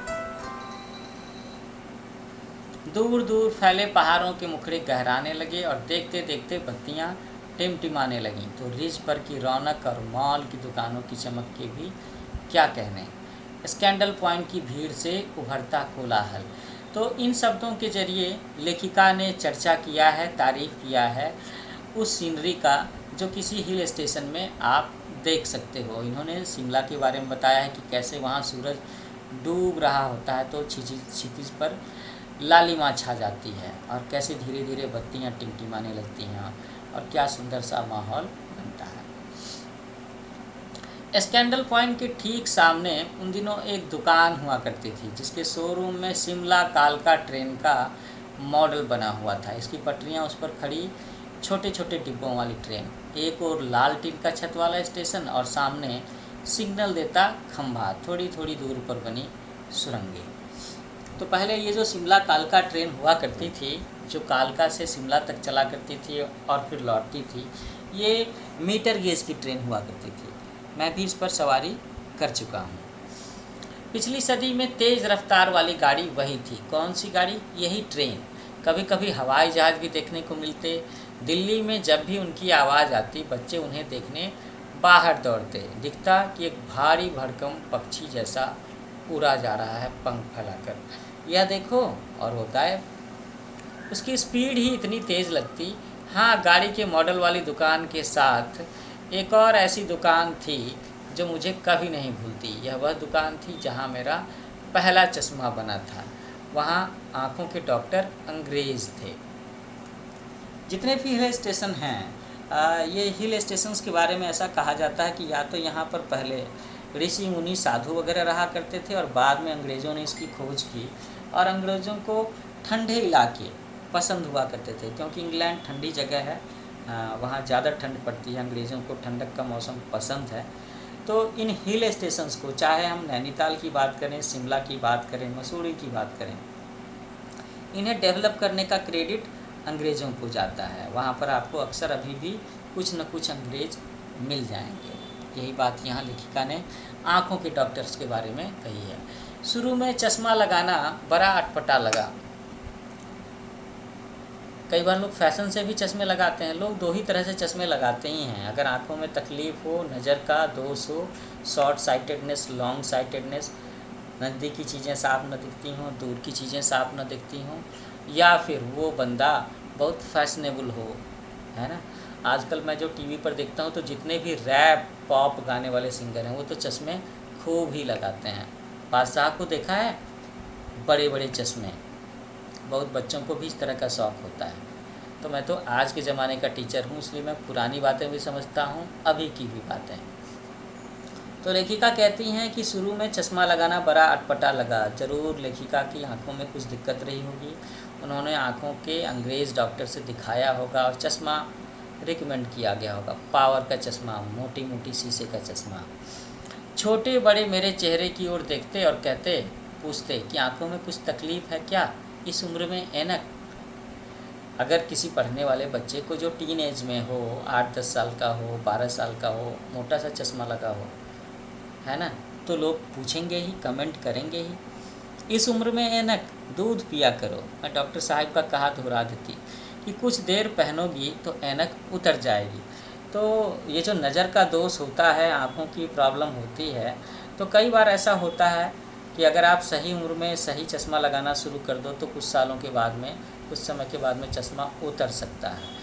दूर दूर फैले पहाड़ों के मुखड़े गहराने लगे और देखते देखते बत्तियाँ टिमटिमाने लगीं। तो रिज पर की रौनक और मॉल की दुकानों की चमक के भी क्या कहने, स्कैंडल पॉइंट की भीड़ से उभरता कोलाहल। तो इन शब्दों के जरिए लेखिका ने चर्चा किया है, तारीफ किया है उस सीनरी का जो किसी हिल स्टेशन में आप देख सकते हो। इन्होंने शिमला के बारे में बताया है कि कैसे वहाँ सूरज डूब रहा होता है तो क्षितिज पर लालिमा छा जाती है और कैसे धीरे धीरे बत्तियाँ टिमटिमाने लगती हैं और क्या सुंदर सा माहौल बनता है। स्कैंडल पॉइंट के ठीक सामने उन दिनों एक दुकान हुआ करती थी जिसके शोरूम में शिमला कालका ट्रेन का मॉडल बना हुआ था। इसकी पटरियाँ, उस पर खड़ी छोटे छोटे डिब्बों वाली ट्रेन, एक और लाल टीन का छत वाला स्टेशन और सामने सिग्नल देता खंभा, थोड़ी थोड़ी दूर पर बनी सुरंगें। तो पहले ये जो शिमला कालका ट्रेन हुआ करती थी, जो कालका से शिमला तक चला करती थी और फिर लौटती थी, ये मीटर गेज की ट्रेन हुआ करती थी। मैं भी इस पर सवारी कर चुका हूँ। पिछली सदी में तेज़ रफ्तार वाली गाड़ी वही थी। कौन सी गाड़ी? यही ट्रेन। कभी कभी हवाई जहाज़ भी देखने को मिलते। दिल्ली में जब भी उनकी आवाज़ आती, बच्चे उन्हें देखने बाहर दौड़ते। दिखता कि एक भारी भरकम पक्षी जैसा उड़ा जा रहा है पंख फैलाकर, यह देखो, और वो गायब। उसकी स्पीड ही इतनी तेज़ लगती। हाँ, गाड़ी के मॉडल वाली दुकान के साथ एक और ऐसी दुकान थी जो मुझे कभी नहीं भूलती। यह वह दुकान थी जहाँ मेरा पहला चश्मा बना था। वहाँ आँखों के डॉक्टर अंग्रेज़ थे। जितने भी हिल स्टेशन हैं, ये हिल स्टेशंस के बारे में ऐसा कहा जाता है कि या तो यहाँ पर पहले ऋषि मुनि साधु वगैरह रहा करते थे और बाद में अंग्रेज़ों ने इसकी खोज की और अंग्रेज़ों को ठंडे इलाके पसंद हुआ करते थे क्योंकि इंग्लैंड ठंडी जगह है, वहाँ ज़्यादा ठंड पड़ती है, अंग्रेज़ों को ठंडक का मौसम पसंद है। तो इन हिल स्टेशंस को, चाहे हम नैनीताल की बात करें, शिमला की बात करें, मसूरी की बात करें, इन्हें डेवलप करने का क्रेडिट अंग्रेज़ों को जाता है। वहाँ पर आपको अक्सर अभी भी कुछ न कुछ अंग्रेज़ मिल जाएंगे। यही बात यहाँ लेखिका ने आँखों के डॉक्टर्स के बारे में कही है। शुरू में चश्मा लगाना बड़ा अटपटा लगा। कई बार लोग फैशन से भी चश्मे लगाते हैं। लोग दो ही तरह से चश्मे लगाते ही हैं। अगर आँखों में तकलीफ़ हो, नज़र का दोष हो, शॉर्ट साइटेडनेस, लॉन्ग साइटेडनेस, नज़दीकी चीज़ें साफ न दिखती हों, दूर की चीज़ें साफ न दिखती हों, या फिर वो बंदा बहुत फैशनेबल हो, है ना। आजकल मैं जो टीवी पर देखता हूँ तो जितने भी रैप पॉप गाने वाले सिंगर हैं वो तो चश्मे खूब ही लगाते हैं। बादशाह को देखा है, बड़े बड़े चश्मे। बहुत बच्चों को भी इस तरह का शौक़ होता है। तो मैं तो आज के ज़माने का टीचर हूँ, इसलिए मैं पुरानी बातें भी समझता हूँ, अभी की भी बातें। तो लेखिका कहती हैं कि शुरू में चश्मा लगाना बड़ा अटपटा लगा। ज़रूर लेखिका की आंखों में कुछ दिक्कत रही होगी। उन्होंने आंखों के अंग्रेज़ डॉक्टर से दिखाया होगा और चश्मा रिकमेंड किया गया होगा। पावर का चश्मा, मोटी मोटी शीशे का चश्मा। छोटे बड़े मेरे चेहरे की ओर देखते और पूछते कि आंखों में कुछ तकलीफ़ है क्या, इस उम्र में ऐनक। अगर किसी पढ़ने वाले बच्चे को जो टीन एज में हो, 8-10 साल का हो, 12 साल का हो, मोटा सा चश्मा लगा हो, है ना, तो लोग पूछेंगे ही, कमेंट करेंगे ही। इस उम्र में ऐनक दूध पिया करो। मैं डॉक्टर साहब का कहा दोहरा देती कि कुछ देर पहनोगी तो ऐनक उतर जाएगी। तो ये जो नज़र का दोष होता है, आँखों की प्रॉब्लम होती है, तो कई बार ऐसा होता है कि अगर आप सही उम्र में सही चश्मा लगाना शुरू कर दो तो कुछ सालों के बाद में, कुछ समय के बाद में चश्मा उतर सकता है।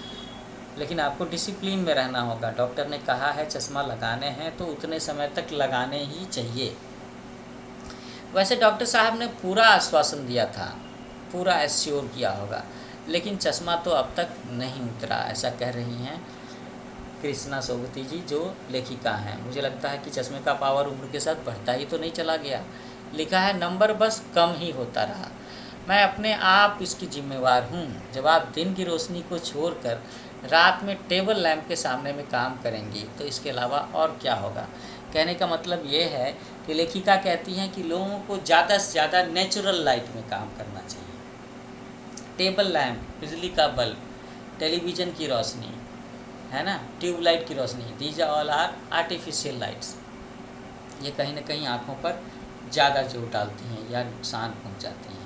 लेकिन आपको डिसिप्लिन में रहना होगा। डॉक्टर ने कहा है चश्मा लगाने हैं तो उतने समय तक लगाने ही चाहिए। वैसे डॉक्टर साहब ने पूरा आश्वासन दिया था, पूरा एश्योर किया होगा, लेकिन चश्मा तो अब तक नहीं उतरा, ऐसा कह रही हैं कृष्णा सोबती जी, जो लेखिका हैं। मुझे लगता है कि चश्मे का पावर उम्र के साथ बढ़ता ही तो नहीं चला गया। लिखा है नंबर बस कम ही होता रहा। मैं अपने आप इसकी जिम्मेवार हूँ। जब आप दिन की रोशनी को छोड़कर रात में टेबल लैंप के सामने में काम करेंगी तो इसके अलावा और क्या होगा। कहने का मतलब ये है कि लेखिका कहती हैं कि लोगों को ज़्यादा से ज़्यादा नेचुरल लाइट में काम करना चाहिए। टेबल लैंप, बिजली का बल्ब, टेलीविज़न की रोशनी, है ना, ट्यूबलाइट की रोशनी, these all are artificial lights. ये कहीं ना कहीं आँखों पर ज़्यादा जोर डालती हैं या नुकसान पहुंचाती हैं।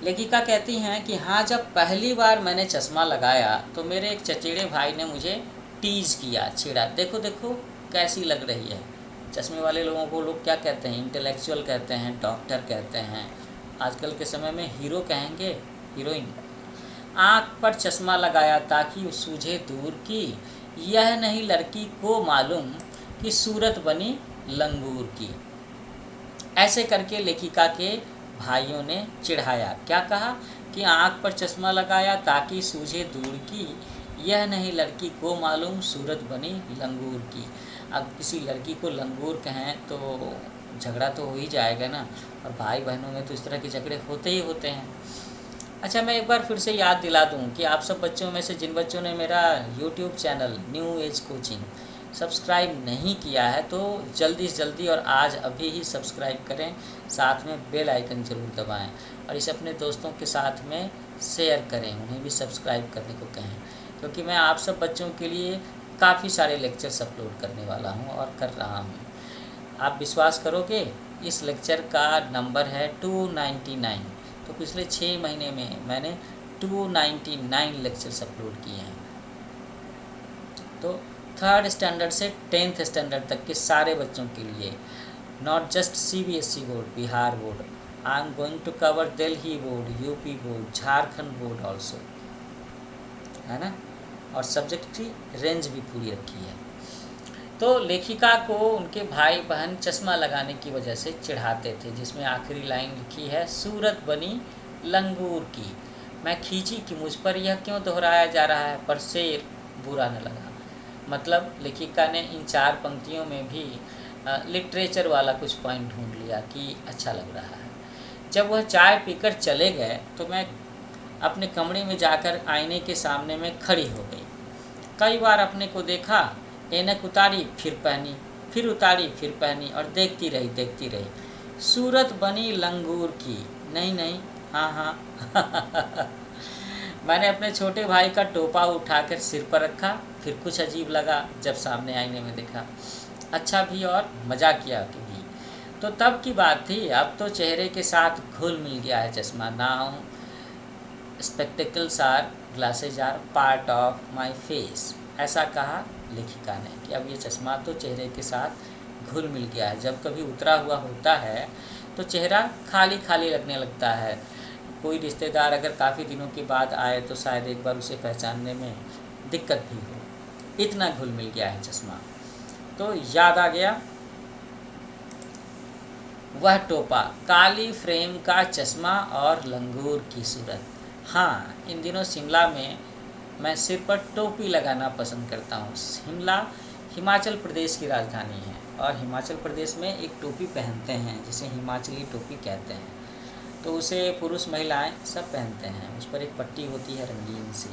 लेखिका कहती हैं कि हाँ, जब पहली बार मैंने चश्मा लगाया तो मेरे एक चचेरे भाई ने मुझे टीज़ किया, छेड़ा, देखो देखो कैसी लग रही है। चश्मे वाले लोगों को लोग क्या कहते हैं, इंटेलेक्चुअल कहते हैं, डॉक्टर कहते हैं, आजकल के समय में हीरो कहेंगे, हीरोइन। आँख पर चश्मा लगाया ताकि सूझे दूर की, यह नहीं लड़की को मालूम कि सूरत बनी लंगूर की। ऐसे करके लेखिका के भाइयों ने चिढ़ाया। क्या कहा कि आँख पर चश्मा लगाया ताकि सूझे दूर की, यह नहीं लड़की को मालूम सूरत बनी लंगूर की। अब किसी लड़की को लंगूर कहें तो झगड़ा तो हो ही जाएगा ना, और भाई बहनों में तो इस तरह के झगड़े होते ही होते हैं। अच्छा, मैं एक बार फिर से याद दिला दूं कि आप सब बच्चों में से जिन बच्चों ने मेरा YouTube channel new age coaching subscribe नहीं किया है तो जल्दी से जल्दी और आज अभी ही सब्सक्राइब करें, साथ में बेल आइकन ज़रूर दबाएं और इसे अपने दोस्तों के साथ में शेयर करें, उन्हें भी सब्सक्राइब करने को कहें, क्योंकि मैं आप सब बच्चों के लिए काफ़ी सारे लेक्चर्स अपलोड करने वाला हूं और कर रहा हूं। आप विश्वास करोगे, इस लेक्चर का नंबर है 299। तो पिछले 6 महीने में मैंने 299 लेक्चर्स अपलोड किए हैं। तो 3rd स्टैंडर्ड से 10th स्टैंडर्ड तक के सारे बच्चों के लिए, not just CBSE board, Bihar board, I am going to cover Delhi board, UP board, Jharkhand board also, है ना, और सब्जेक्ट की रेंज भी पूरी रखी है। तो लेखिका को उनके भाई बहन चश्मा लगाने की वजह से चिढ़ाते थे, जिसमें आखिरी लाइन लिखी है, सूरत बनी लंगूर की। मैं खींची कि मुझ पर यह क्यों दोहराया जा रहा है, पर शेर बुरा न लगा। मतलब लेखिका ने इन 4 पंक्तियों में भी लिटरेचर वाला कुछ पॉइंट ढूंढ लिया कि अच्छा लग रहा है। जब वह चाय पीकर चले गए तो मैं अपने कमरे में जाकर आईने के सामने में खड़ी हो गई। कई बार अपने को देखा, ऐनक उतारी फिर पहनी, फिर उतारी फिर पहनी और देखती रही। सूरत बनी लंगूर की, नहीं नहीं, हाँ हाँ। मैंने अपने छोटे भाई का टोपा उठाकर सिर पर रखा, फिर कुछ अजीब लगा जब सामने आईने में देखा। अच्छा भी और मज़ा किया भी। तो तब की बात थी, अब तो चेहरे के साथ घुल मिल गया है चश्मा। Now spectacles are, glasses are part of my face. ऐसा कहा लेखिका ने कि अब ये चश्मा तो चेहरे के साथ घुल मिल गया है। जब कभी उतरा हुआ होता है तो चेहरा खाली खाली लगने लगता है। कोई रिश्तेदार अगर काफ़ी दिनों के बाद आए तो शायद एक बार उसे पहचानने में दिक्कत भी हो, इतना घुल मिल गया है चश्मा। तो याद आ गया वह टोपा, काली फ्रेम का चश्मा और लंगूर की सूरत। हाँ, इन दिनों शिमला में मैं सिर पर टोपी लगाना पसंद करता हूँ। शिमला हिमाचल प्रदेश की राजधानी है और हिमाचल प्रदेश में एक टोपी पहनते हैं जिसे हिमाचली टोपी कहते हैं। तो उसे पुरुष महिलाएं सब पहनते हैं, उस पर एक पट्टी होती है रंगीन सी।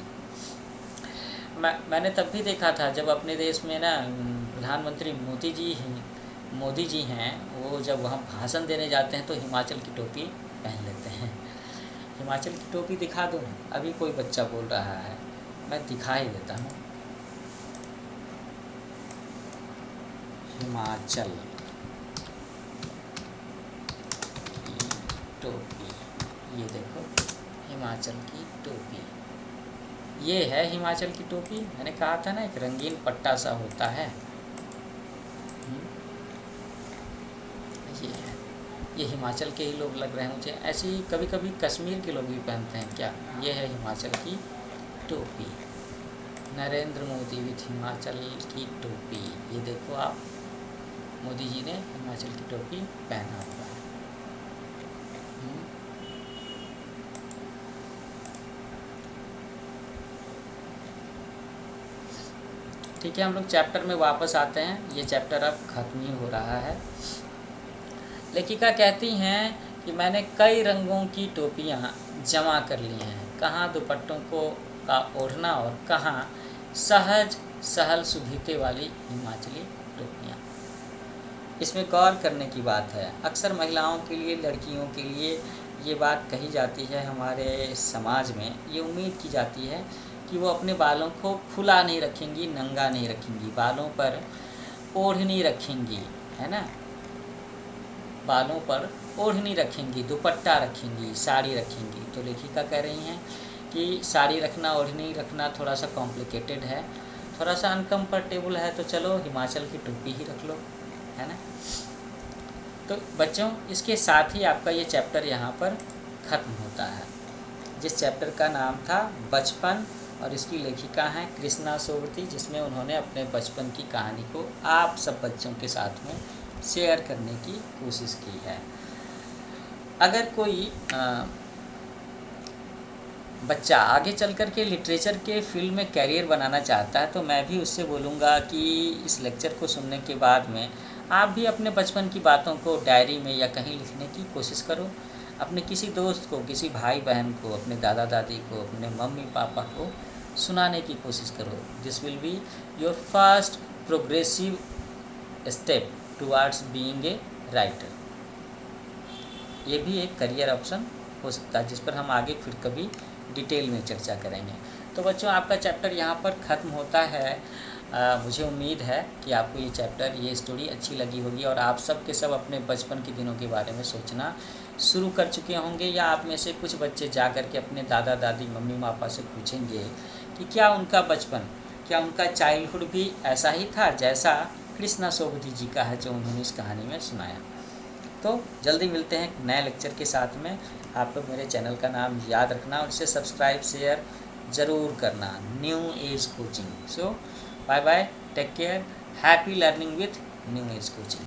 मैंने तब भी देखा था जब अपने देश में ना प्रधानमंत्री मोदी जी हैं, वो जब वहाँ भाषण देने जाते हैं तो हिमाचल की टोपी पहन लेते हैं। हिमाचल की टोपी दिखा दूँ? अभी कोई बच्चा बोल रहा है, मैं दिखा ही देता हूँ। हिमाचल टोपी। ये देखो हिमाचल की टोपी, ये है हिमाचल की टोपी। मैंने कहा था ना एक रंगीन पट्टा सा होता है। ये है, ये हिमाचल के ही लोग लग रहे हैं मुझे। ऐसे ही कभी कभी कश्मीर के लोग भी पहनते हैं क्या। ये है हिमाचल की टोपी, नरेंद्र मोदी विथ हिमाचल की टोपी। ये देखो आप, मोदी जी ने हिमाचल की टोपी पहना हुआ है। ठीक है, हम लोग चैप्टर में वापस आते हैं। ये चैप्टर अब ख़त्म ही हो रहा है। लेखिका कहती हैं कि मैंने कई रंगों की टोपियाँ जमा कर ली हैं, कहाँ दुपट्टों को का ओढ़ना और कहाँ सहज सहल सुभीते वाली हिमाचली टोपियाँ। इसमें गौर करने की बात है। अक्सर महिलाओं के लिए, लड़कियों के लिए ये बात कही जाती है, हमारे समाज में ये उम्मीद की जाती है कि वो अपने बालों को खुला नहीं रखेंगी, नंगा नहीं रखेंगी, बालों पर ओढ़नी रखेंगी, है ना, बालों पर ओढ़नी रखेंगी, दुपट्टा रखेंगी, साड़ी रखेंगी। तो लेखिका कह रही हैं कि साड़ी रखना, ओढ़नी रखना थोड़ा सा कॉम्प्लिकेटेड है, थोड़ा सा अनकम्फर्टेबल है, तो चलो हिमाचल की टोपी ही रख लो, है ना। तो बच्चों, इसके साथ ही आपका ये चैप्टर यहाँ पर ख़त्म होता है, जिस चैप्टर का नाम था बचपन, और इसकी लेखिका हैं कृष्णा सोबती, जिसमें उन्होंने अपने बचपन की कहानी को आप सब बच्चों के साथ में शेयर करने की कोशिश की है। अगर कोई बच्चा आगे चल कर के लिटरेचर के फील्ड में कैरियर बनाना चाहता है, तो मैं भी उससे बोलूँगा कि इस लेक्चर को सुनने के बाद में आप भी अपने बचपन की बातों को डायरी में या कहीं लिखने की कोशिश करो। अपने किसी दोस्त को, किसी भाई बहन को, अपने दादा दादी को, अपने मम्मी पापा को सुनाने की कोशिश करो। This will be your first progressive step towards being a writer. ये भी एक करियर ऑप्शन हो सकता है, जिस पर हम आगे फिर कभी डिटेल में चर्चा करेंगे। तो बच्चों, आपका चैप्टर यहाँ पर ख़त्म होता है। मुझे उम्मीद है कि आपको ये चैप्टर, ये स्टोरी अच्छी लगी होगी और आप सब के सब अपने बचपन के दिनों के बारे में सोचना शुरू कर चुके होंगे, या आप में से कुछ बच्चे जा कर के अपने दादा दादी, मम्मी पापा से पूछेंगे कि क्या उनका बचपन, क्या उनका चाइल्डहुड भी ऐसा ही था जैसा कृष्णा सोबती जी का है, जो उन्होंने इस कहानी में सुनाया। तो जल्दी मिलते हैं नए लेक्चर के साथ में। आप लोग मेरे चैनल का नाम याद रखना और इसे सब्सक्राइब शेयर ज़रूर करना, new age coaching. So bye bye, take care, happy learning with new age coaching.